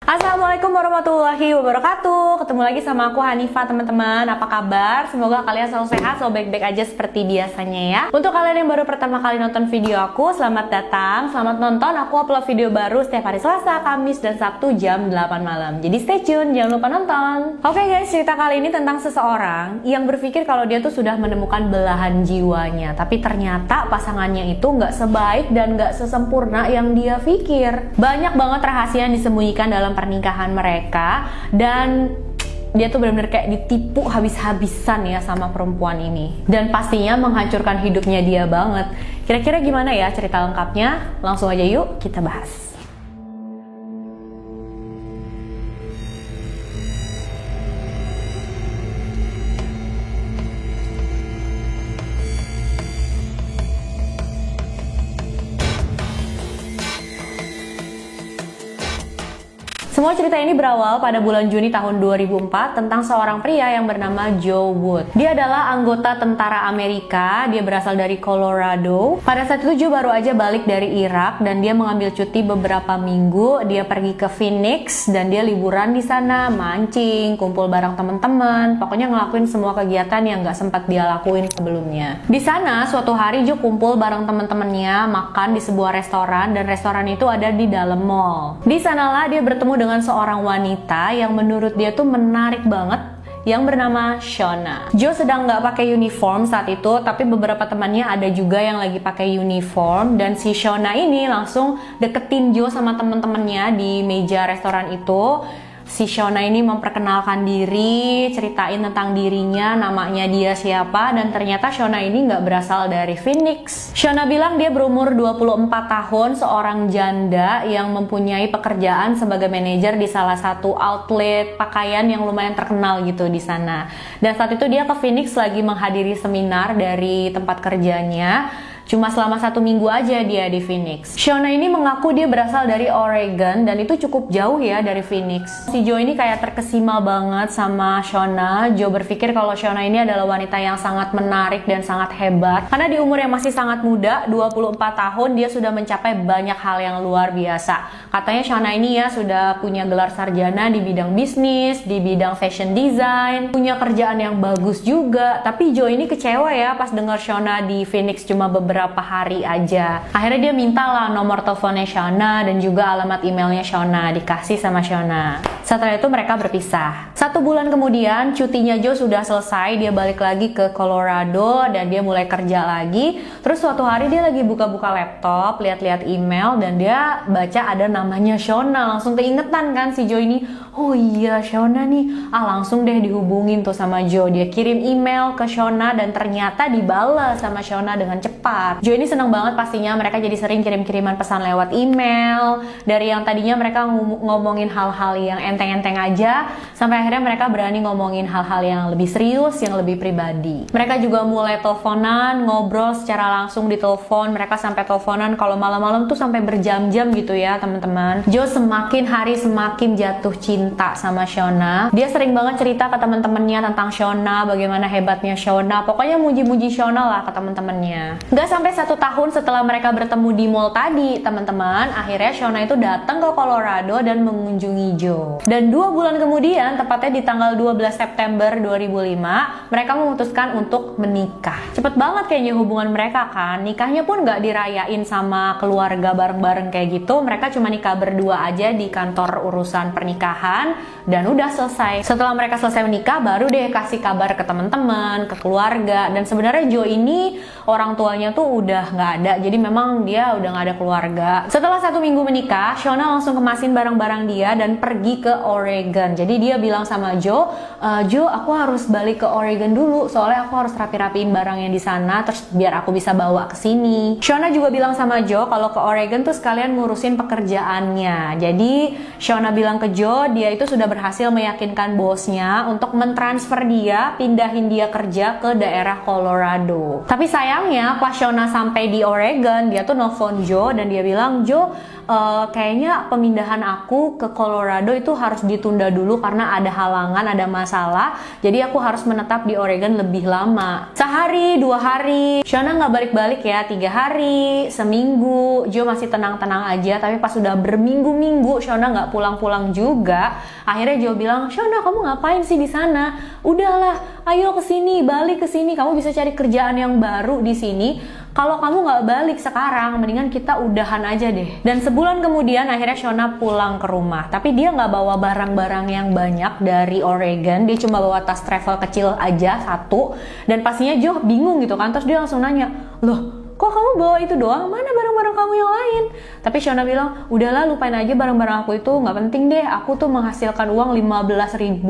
Assalamualaikum warahmatullahi wabarakatuh. Ketemu lagi sama aku Hanifah, teman-teman. Apa kabar? Semoga kalian selalu sehat, selalu baik-baik aja seperti biasanya ya. Untuk kalian yang baru pertama kali nonton video aku, selamat datang, selamat nonton. Aku upload video baru setiap hari Selasa, Kamis, dan Sabtu jam 8 malam. Jadi stay tune, jangan lupa nonton. Oke guys, cerita kali ini tentang seseorang yang berpikir kalau dia tuh sudah menemukan belahan jiwanya, tapi ternyata pasangannya itu nggak sebaik dan nggak sesempurna yang dia pikir. Banyak banget rahasia yang disembunyikan dalam pernikahan mereka, dan dia tuh benar-benar kayak ditipu habis-habisan ya sama perempuan ini, dan pastinya menghancurkan hidupnya dia banget. Kira-kira gimana ya cerita lengkapnya? Langsung aja yuk kita bahas. Semua cerita ini berawal pada bulan Juni tahun 2004 tentang seorang pria yang bernama Joe Wood. Dia adalah anggota tentara Amerika, dia berasal dari Colorado. Pada saat itu Joe baru aja balik dari Irak dan dia mengambil cuti beberapa minggu. Dia pergi ke Phoenix dan dia liburan di sana, mancing, kumpul bareng teman-teman, pokoknya ngelakuin semua kegiatan yang nggak sempat dia lakuin sebelumnya. Di sana suatu hari Joe kumpul bareng teman-temannya, makan di sebuah restoran, dan restoran itu ada di dalam mall. Di sanalah dia bertemu dengan seorang wanita yang menurut dia tuh menarik banget, yang bernama Shona. Joe sedang nggak pakai uniform saat itu, tapi beberapa temannya ada juga yang lagi pakai uniform, dan si Shona ini langsung deketin Joe sama temen-temennya di meja restoran itu. Si Shona ini memperkenalkan diri, ceritain tentang dirinya, namanya dia siapa, dan ternyata Shona ini nggak berasal dari Phoenix. Shona bilang dia berumur 24 tahun, seorang janda yang mempunyai pekerjaan sebagai manajer di salah satu outlet pakaian yang lumayan terkenal gitu di sana. Dan saat itu dia ke Phoenix lagi menghadiri seminar dari tempat kerjanya. Cuma selama 1 minggu aja dia di Phoenix. Shona ini mengaku dia berasal dari Oregon, dan itu cukup jauh ya dari Phoenix. Si Joe ini kayak terkesima banget sama Shona. Joe berpikir kalau Shona ini adalah wanita yang sangat menarik dan sangat hebat. Karena di umur yang masih sangat muda, 24 tahun, dia sudah mencapai banyak hal yang luar biasa. Katanya Shona ini ya sudah punya gelar sarjana di bidang bisnis, di bidang fashion design, punya kerjaan yang bagus juga. Tapi Joe ini kecewa ya pas dengar Shona di Phoenix cuma beberapa hari aja. Akhirnya dia mintalah nomor teleponnya Shona dan juga alamat emailnya Shona, dikasih sama Shona. Setelah itu mereka berpisah. 1 bulan kemudian cutinya Joe sudah selesai, dia balik lagi ke Colorado dan dia mulai kerja lagi. Terus suatu hari dia lagi buka-buka laptop, lihat-lihat email, dan dia baca ada namanya Shona. Langsung keingetan kan si Joe ini, oh iya Shona nih. Langsung deh dihubungin tuh sama Joe. Dia kirim email ke Shona dan ternyata dibalas sama Shona dengan cepat. Joe ini seneng banget pastinya, mereka jadi sering kirim-kiriman pesan lewat email. Dari yang tadinya mereka ngomongin hal-hal yang enteng-enteng aja, sampai akhirnya mereka berani ngomongin hal-hal yang lebih serius, yang lebih pribadi. Mereka juga mulai teleponan, ngobrol secara langsung di telepon. Mereka sampai teleponan kalau malam-malam tuh sampai berjam-jam gitu ya teman-teman. Joe semakin hari semakin jatuh cinta sama Shona. Dia sering banget cerita ke teman-temannya tentang Shona, bagaimana hebatnya Shona. Pokoknya muji-muji Shona lah ke teman-temannya. Gak sampai 1 tahun setelah mereka bertemu di mall tadi, teman-teman, akhirnya Shona itu datang ke Colorado dan mengunjungi Joe. Dan 2 bulan kemudian, tepatnya di tanggal 12 September 2005, mereka memutuskan untuk menikah. Cepet banget kayaknya hubungan mereka kan. Nikahnya pun gak dirayain sama keluarga bareng-bareng kayak gitu. Mereka cuma nikah berdua aja di kantor urusan pernikahan, dan udah selesai. Setelah mereka selesai menikah, baru deh kasih kabar ke teman-teman, ke keluarga. Dan sebenarnya Joe ini orang tuanya tuh udah nggak ada, jadi memang dia udah nggak ada keluarga. Setelah 1 minggu menikah, Shona langsung kemasin barang-barang dia dan pergi ke Oregon. Jadi dia bilang sama Joe, Joe, aku harus balik ke Oregon dulu, soalnya aku harus rapi-rapiin barangnya di sana, terus biar aku bisa bawa ke sini. Shona juga bilang sama Joe kalau ke Oregon tuh sekalian ngurusin pekerjaannya. Jadi Shona bilang ke Joe, dia itu sudah berhasil meyakinkan bosnya untuk mentransfer dia, pindahin dia kerja ke daerah Colorado. Tapi sayangnya pas Shona sampai di Oregon, dia tuh nelfon Joe dan dia bilang, Joe, kayaknya pemindahan aku ke Colorado itu harus ditunda dulu karena ada halangan, ada masalah. Jadi aku harus menetap di Oregon lebih lama. Sehari, 2 hari, Shauna nggak balik-balik ya, 3 hari, seminggu. Joe masih tenang-tenang aja, tapi pas sudah berminggu-minggu Shauna nggak pulang-pulang juga. Akhirnya Joe bilang, Shauna kamu ngapain sih di sana? Udahlah, ayo kesini, balik kesini. Kamu bisa cari kerjaan yang baru di sini. Kalau kamu nggak balik sekarang, mendingan kita udahan aja deh. Dan sebulan kemudian akhirnya Shauna pulang ke rumah. Tapi dia nggak bawa barang-barang yang banyak dari Oregon. Dia cuma bawa tas travel kecil aja, 1. Dan pastinya Joe bingung gitu kan. Terus dia langsung nanya, loh kok kamu bawa itu doang? Mana barang-barang kamu yang lain? Tapi Shauna bilang, udahlah lupain aja barang-barang aku itu, nggak penting deh. Aku tuh menghasilkan uang $15.000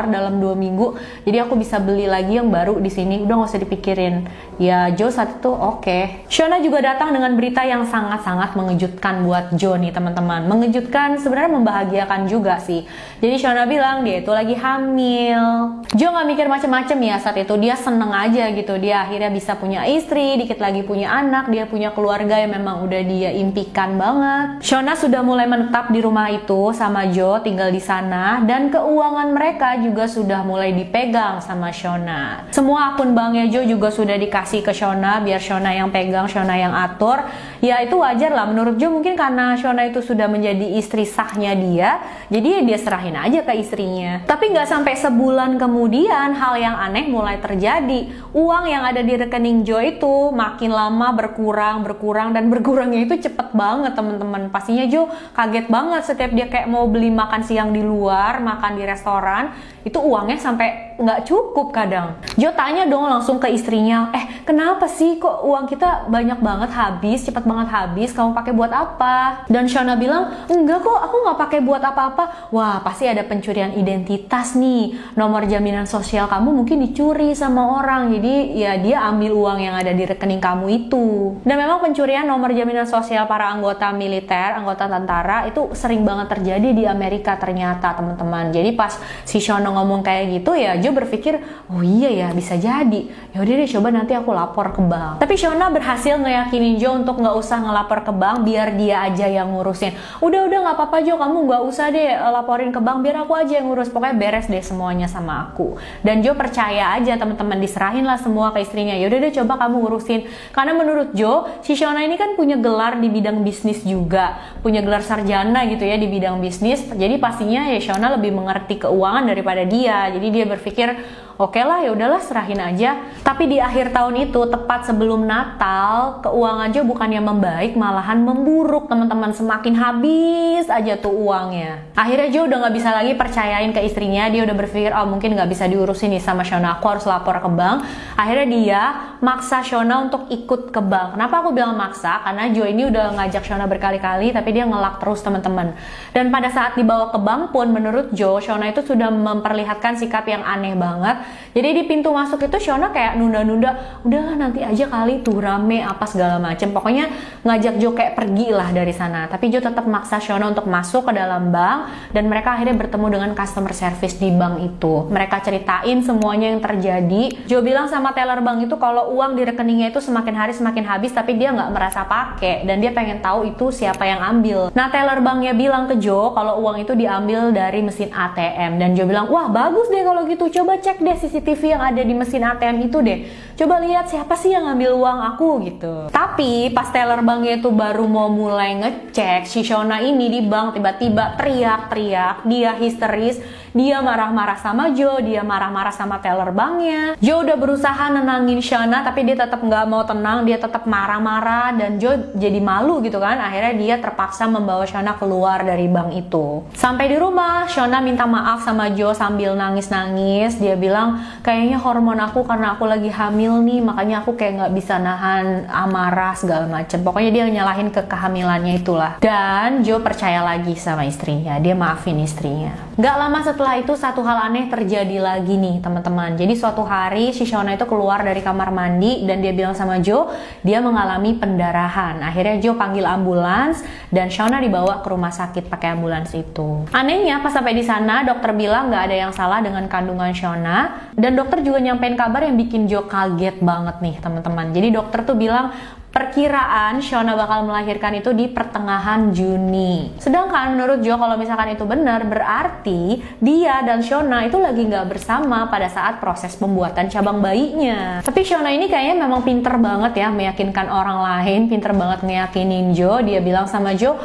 dalam 2 minggu. Jadi aku bisa beli lagi yang baru di sini. Udah nggak usah dipikirin. Ya Joe saat itu oke. Shauna juga datang dengan berita yang sangat-sangat mengejutkan buat Joe nih teman-teman. Mengejutkan, sebenarnya membahagiakan juga sih. Jadi Shauna bilang dia itu lagi hamil. Joe nggak mikir macam-macam ya saat itu. Dia seneng aja gitu. Dia akhirnya bisa punya istri, dikit lagi punya anak, dia punya keluarga yang memang udah dia impikan banget. Shauna sudah mulai menetap di rumah itu sama Joe, tinggal di sana, dan keuangan mereka juga sudah mulai dipegang sama Shauna. Semua akun banknya Joe juga sudah dikasih ke Shauna, biar Shauna yang pegang, Shauna yang atur. Ya itu wajar lah menurut Joe, mungkin karena Shauna itu sudah menjadi istri sahnya dia, jadi dia serahin aja ke istrinya. Tapi nggak sampai sebulan kemudian hal yang aneh mulai terjadi. Uang yang ada di rekening Joe itu makin lama berkurang dan berkurangnya itu cepet banget teman-teman. Pastinya Joe kaget banget setiap dia kayak mau beli makan siang di luar, makan di restoran, itu uangnya sampai nggak cukup kadang. Joe tanya dong langsung ke istrinya, kenapa sih kok uang kita banyak banget habis, cepet banget habis, kamu pakai buat apa? Dan Shauna bilang, enggak kok, aku nggak pakai buat apa-apa. Wah, pasti ada pencurian identitas nih, nomor jaminan sosial kamu mungkin dicuri sama orang, jadi ya dia ambil uang yang ada di rekening kamu itu. Dan memang pencurian nomor jaminan sosial para anggota militer, anggota tentara itu sering banget terjadi di Amerika ternyata teman-teman. Jadi pas si Shauna ngomong kayak gitu ya Joe berpikir, oh iya ya bisa jadi. Ya udah deh coba nanti aku lapor ke bank. Tapi Shauna berhasil ngeyakinin Joe untuk nggak usah ngelapor ke bank, biar dia aja yang ngurusin. Udah nggak apa-apa Joe, kamu nggak usah deh laporin ke bank, biar aku aja yang ngurus. Pokoknya beres deh semuanya sama aku. Dan Joe percaya aja teman-teman, diserahin lah semua ke istrinya. Ya udah deh coba kamu ngurusin. Karena menurut Joe, si Shauna ini kan punya gelar di bidang bisnis juga, punya gelar sarjana gitu ya di bidang bisnis. Jadi pastinya ya Shauna lebih mengerti keuangan daripada dia. Jadi dia berpikir, oke lah ya udahlah serahin aja. Tapi di akhir tahun itu tepat sebelum Natal, keuangan Joe bukannya membaik, malahan memburuk teman-teman. Semakin habis aja tuh uangnya. Akhirnya Joe udah nggak bisa lagi percayain ke istrinya. Dia udah berpikir, oh mungkin nggak bisa diurusin nih sama Shauna, aku harus lapor ke bank. Akhirnya dia maksa Shauna untuk ikut ke bank. Kenapa aku bilang maksa? Karena Joe ini udah ngajak Shauna berkali-kali, tapi dia ngelak terus teman-teman. Dan pada saat dibawa ke bank pun menurut Joe, Shauna itu sudah memperlihatkan sikap yang aneh banget. Jadi di pintu masuk itu Shauna kayak nunda-nunda, udahlah nanti aja kali, tuh rame apa segala macem. Pokoknya ngajak Joe kayak pergi lah dari sana. Tapi Joe tetap maksa Shauna untuk masuk ke dalam bank, dan mereka akhirnya bertemu dengan customer service di bank itu. Mereka ceritain semuanya yang terjadi. Joe bilang sama teller bank itu kalau uang di rekeningnya itu semakin hari semakin habis, tapi dia nggak merasa pakai, dan dia pengen tahu itu siapa yang ambil. Nah teller banknya bilang ke Joe kalau uang itu diambil dari mesin ATM, dan Joe bilang, wah bagus deh kalau gitu, coba cek deh CCTV yang ada di mesin ATM itu deh, coba lihat siapa sih yang ngambil uang aku gitu. Tapi pas teller banknya itu baru mau mulai ngecek, si Shauna ini di bank tiba-tiba teriak-teriak, dia histeris, dia marah-marah sama Joe, dia marah-marah sama teller banknya. Joe udah berusaha nenangin Shauna, tapi dia tetap nggak mau tenang, dia tetap marah-marah, dan Joe jadi malu gitu kan. Akhirnya dia terpaksa membawa Shauna keluar dari bank itu. Sampai di rumah, Shauna minta maaf sama Joe sambil nangis-nangis. Dia bilang, kayaknya hormon aku karena aku lagi hamil nih, makanya aku kayak nggak bisa nahan amarah segala macem. Pokoknya dia nyalahin ke kehamilannya itulah. Dan Joe percaya lagi sama istrinya, dia maafin istrinya. Gak lama setelah itu satu hal aneh terjadi lagi nih teman-teman. Jadi suatu hari si Shauna itu keluar dari kamar mandi, dan dia bilang sama Joe dia mengalami pendarahan. Akhirnya Joe panggil ambulans, dan Shauna dibawa ke rumah sakit pakai ambulans itu. Anehnya pas sampai di sana dokter bilang nggak ada yang salah dengan kandungan Shauna, dan dokter juga nyampein kabar yang bikin Joe kaget banget nih teman-teman. Jadi dokter tuh bilang perkiraan Shauna bakal melahirkan itu di pertengahan Juni. Sedangkan menurut Joe, kalau misalkan itu benar, berarti dia dan Shauna itu lagi nggak bersama pada saat proses pembuatan cabang bayinya. Tapi Shauna ini kayaknya memang pinter banget ya meyakinkan orang lain, pinter banget ngeyakinin Joe. Dia bilang sama Joe,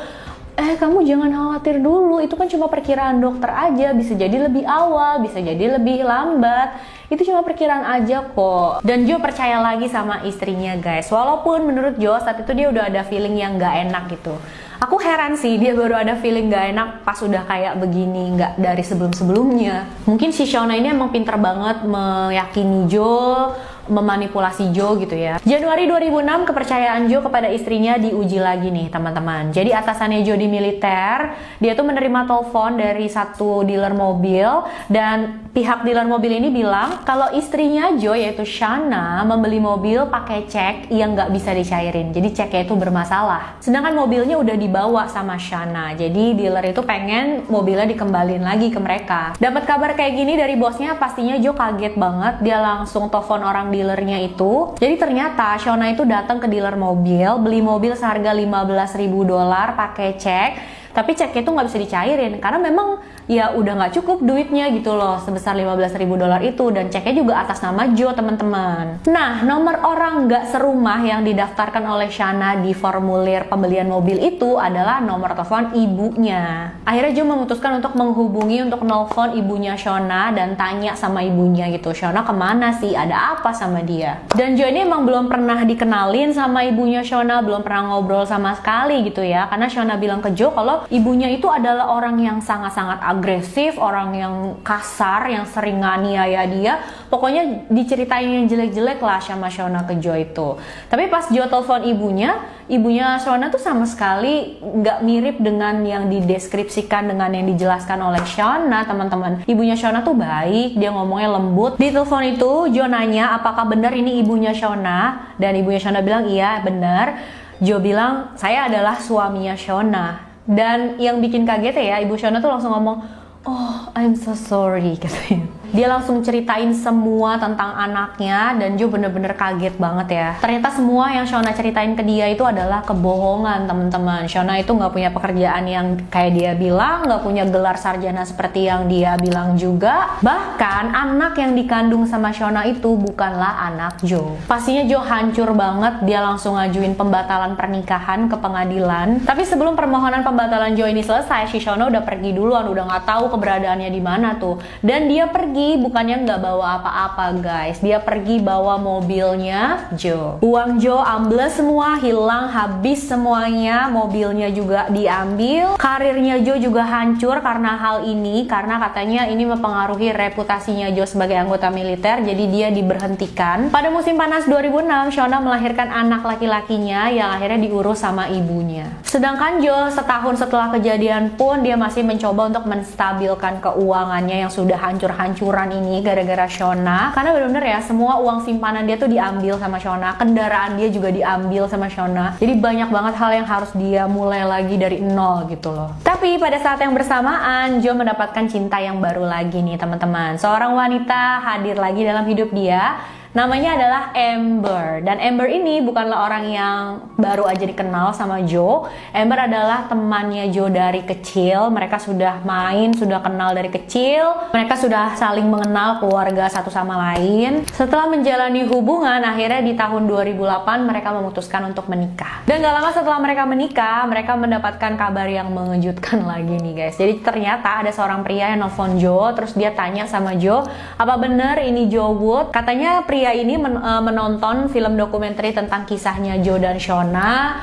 kamu jangan khawatir dulu, itu kan cuma perkiraan dokter aja, bisa jadi lebih awal, bisa jadi lebih lambat, itu cuma perkiraan aja kok. Dan Joe percaya lagi sama istrinya guys, walaupun menurut Joe saat itu dia udah ada feeling yang gak enak gitu. Aku heran sih, dia baru ada feeling gak enak pas udah kayak begini, gak dari sebelum-sebelumnya. Mungkin si Shauna ini emang pinter banget meyakini Joe, memanipulasi Joe gitu ya. Januari 2006 kepercayaan Joe kepada istrinya diuji lagi nih teman-teman. Jadi atasannya Joe di militer, dia tuh menerima telepon dari satu dealer mobil, dan pihak dealer mobil ini bilang kalau istrinya Joe yaitu Shauna membeli mobil pakai cek yang nggak bisa dicairin. Jadi ceknya itu bermasalah. Sedangkan mobilnya udah dibawa sama Shauna. Jadi dealer itu pengen mobilnya dikembalin lagi ke mereka. Dapat kabar kayak gini dari bosnya, pastinya Joe kaget banget. Dia langsung telepon orang dealernya itu. Jadi ternyata Shauna itu datang ke dealer mobil, beli mobil seharga $15.000 pakai cek. Tapi ceknya itu nggak bisa dicairin karena memang ya udah nggak cukup duitnya gitu loh, sebesar $15.000 itu, dan ceknya juga atas nama Joe teman-teman. Nah, nomor orang nggak serumah yang didaftarkan oleh Shauna di formulir pembelian mobil itu adalah nomor telepon ibunya. Akhirnya Joe memutuskan untuk menghubungi, untuk nelfon ibunya Shauna dan tanya sama ibunya gitu, Shauna kemana sih, ada apa sama dia. Dan Joe ini emang belum pernah dikenalin sama ibunya Shauna, belum pernah ngobrol sama sekali gitu ya, karena Shauna bilang ke Joe kalau ibunya itu adalah orang yang sangat-sangat agresif, orang yang kasar, yang sering nganiaya dia. Pokoknya diceritain yang jelek-jelek lah sama Shauna ke Joe itu. Tapi pas Joe telepon ibunya Shauna tuh sama sekali nggak mirip dengan yang dideskripsikan, dengan yang dijelaskan oleh Shauna teman-teman. Ibunya Shauna tuh baik, dia ngomongnya lembut. Di telepon itu Joe nanya apakah benar ini ibunya Shauna, dan ibunya Shauna bilang iya benar. Joe bilang saya adalah suaminya Shauna. Dan yang bikin kaget ya, ibu Shauna tuh langsung ngomong, "Oh, I'm so sorry," katanya. Dia langsung ceritain semua tentang anaknya, dan Joe bener-bener kaget banget ya. Ternyata semua yang Shauna ceritain ke dia itu adalah kebohongan teman-teman. Shauna itu nggak punya pekerjaan yang kayak dia bilang, nggak punya gelar sarjana seperti yang dia bilang juga. Bahkan anak yang dikandung sama Shauna itu bukanlah anak Joe. Pastinya Joe hancur banget, dia langsung ngajuin pembatalan pernikahan ke pengadilan. Tapi sebelum permohonan pembatalan Joe ini selesai, si Shauna udah pergi duluan, udah nggak tahu keberadaannya di mana tuh. Dan dia pergi bukannya nggak bawa apa-apa guys, dia pergi bawa mobilnya Joe. Uang Joe ambles semua, hilang, habis semuanya, mobilnya juga diambil. Karirnya Joe juga hancur karena hal ini, karena katanya ini mempengaruhi reputasinya Joe sebagai anggota militer, jadi dia diberhentikan. Pada musim panas 2006, Shauna melahirkan anak laki-lakinya yang akhirnya diurus sama ibunya. Sedangkan Joe setahun setelah kejadian pun dia masih mencoba untuk menstabilkan keuangannya yang sudah hancur-hancur ini gara-gara Shauna, karena benar-benar ya semua uang simpanan dia tuh diambil sama Shauna, kendaraan dia juga diambil sama Shauna, jadi banyak banget hal yang harus dia mulai lagi dari nol gitu loh. Tapi pada saat yang bersamaan Joe mendapatkan cinta yang baru lagi nih teman-teman. Seorang wanita hadir lagi dalam hidup dia, namanya adalah Amber. Dan Amber ini bukanlah orang yang baru aja dikenal sama Joe. Amber adalah temannya Joe dari kecil. Mereka sudah main, sudah kenal dari kecil. Mereka sudah saling mengenal keluarga satu sama lain. Setelah menjalani hubungan, akhirnya di tahun 2008 mereka memutuskan untuk menikah. Dan gak lama setelah mereka menikah, mereka mendapatkan kabar yang mengejutkan lagi nih guys. Jadi ternyata ada seorang pria yang nelfon Joe, terus dia tanya sama Joe, apa benar ini Joe Wood? Katanya pria ini menonton film dokumenter tentang kisahnya Joe dan Shauna,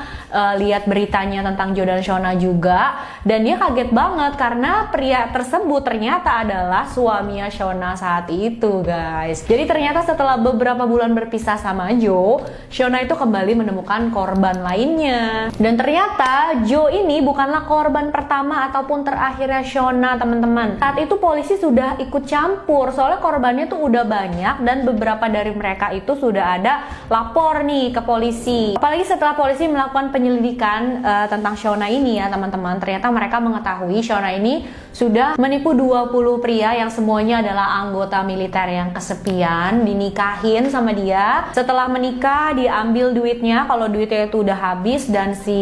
lihat beritanya tentang Joe dan Shauna juga, dan dia kaget banget karena pria tersebut ternyata adalah suaminya Shauna saat itu guys. Jadi ternyata setelah beberapa bulan berpisah sama Joe, Shauna itu kembali menemukan korban lainnya. Dan ternyata Joe ini bukanlah korban pertama ataupun terakhirnya Shauna teman-teman. Saat itu polisi sudah ikut campur, soalnya korbannya tuh udah banyak dan beberapa dari mereka itu sudah ada lapor nih ke polisi. Apalagi setelah polisi melakukan penyelidikan tentang Shona ini ya teman-teman, ternyata mereka mengetahui Shona ini sudah menipu 20 pria yang semuanya adalah anggota militer yang kesepian, dinikahin sama dia. Setelah menikah diambil duitnya, kalau duitnya itu udah habis dan si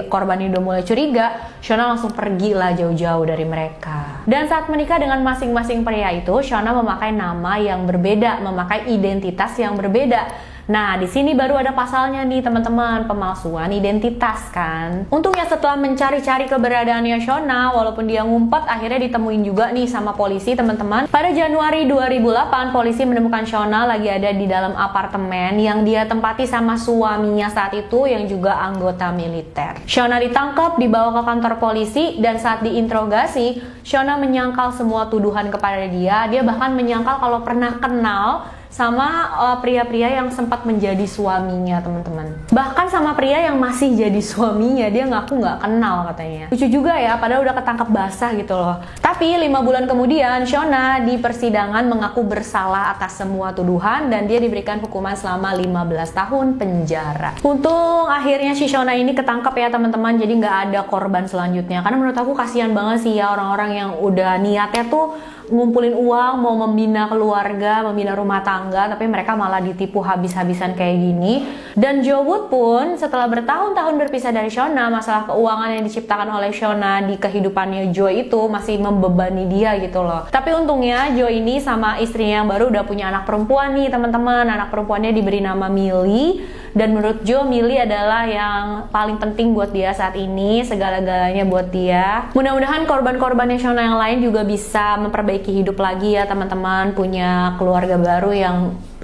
korban ini udah mulai curiga, Shona langsung pergi lah jauh-jauh dari mereka. Dan saat menikah dengan masing-masing pria itu, Shona memakai nama yang berbeda, memakai identitas yang berbeda. Nah, di sini baru ada pasalnya nih teman-teman, pemalsuan identitas kan. Untungnya setelah mencari-cari keberadaannya Shona, walaupun dia ngumpet, akhirnya ditemuin juga nih sama polisi teman-teman. Pada Januari 2008, polisi menemukan Shona lagi ada di dalam apartemen yang dia tempati sama suaminya saat itu yang juga anggota militer. Shona ditangkap, dibawa ke kantor polisi, dan saat diinterogasi, Shona menyangkal semua tuduhan kepada dia. Dia bahkan menyangkal kalau pernah kenal sama pria-pria yang sempat menjadi suaminya teman-teman. Bahkan sama pria yang masih jadi suaminya, dia ngaku nggak kenal katanya. Lucu juga ya, padahal udah ketangkep basah gitu loh. Tapi 5 bulan kemudian, Shona di persidangan mengaku bersalah atas semua tuduhan dan dia diberikan hukuman selama 15 tahun penjara. Untung akhirnya si Shona ini ketangkep ya teman-teman, jadi nggak ada korban selanjutnya. Karena menurut aku kasihan banget sih ya orang-orang yang udah niatnya tuh ngumpulin uang, mau membina keluarga, membina rumah tangga, tapi mereka malah ditipu habis-habisan kayak gini. Dan Joe Wood pun setelah bertahun-tahun berpisah dari Shona, masalah keuangan yang diciptakan oleh Shona di kehidupannya Joe itu masih membebani dia gitu loh. Tapi untungnya Joe ini sama istrinya yang baru udah punya anak perempuan nih teman-teman. Anak perempuannya diberi nama Millie, dan menurut Joe, Millie adalah yang paling penting buat dia saat ini, segala-galanya buat dia. Mudah-mudahan korban-korbannya Shona yang lain juga bisa memperbaiki hidup lagi ya teman-teman, punya keluarga baru yang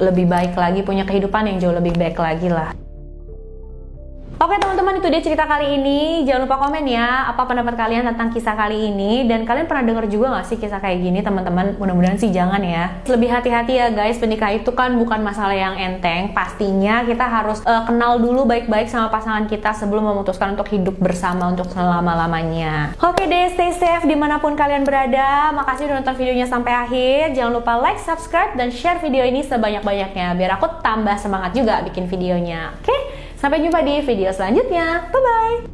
lebih baik lagi, punya kehidupan yang jauh lebih baik lagi lah. Oke teman-teman, itu dia cerita kali ini. Jangan lupa komen ya, apa pendapat kalian tentang kisah kali ini. Dan kalian pernah denger juga gak sih kisah kayak gini teman-teman? Mudah-mudahan sih jangan ya. Lebih hati-hati ya guys, menikah itu kan bukan masalah yang enteng. Pastinya kita harus kenal dulu baik-baik sama pasangan kita sebelum memutuskan untuk hidup bersama untuk selama-lamanya. Oke deh, stay safe dimanapun kalian berada. Makasih udah nonton videonya sampai akhir. Jangan lupa like, subscribe, dan share video ini sebanyak-banyaknya biar aku tambah semangat juga bikin videonya. Oke? Sampai jumpa di video selanjutnya. Bye-bye!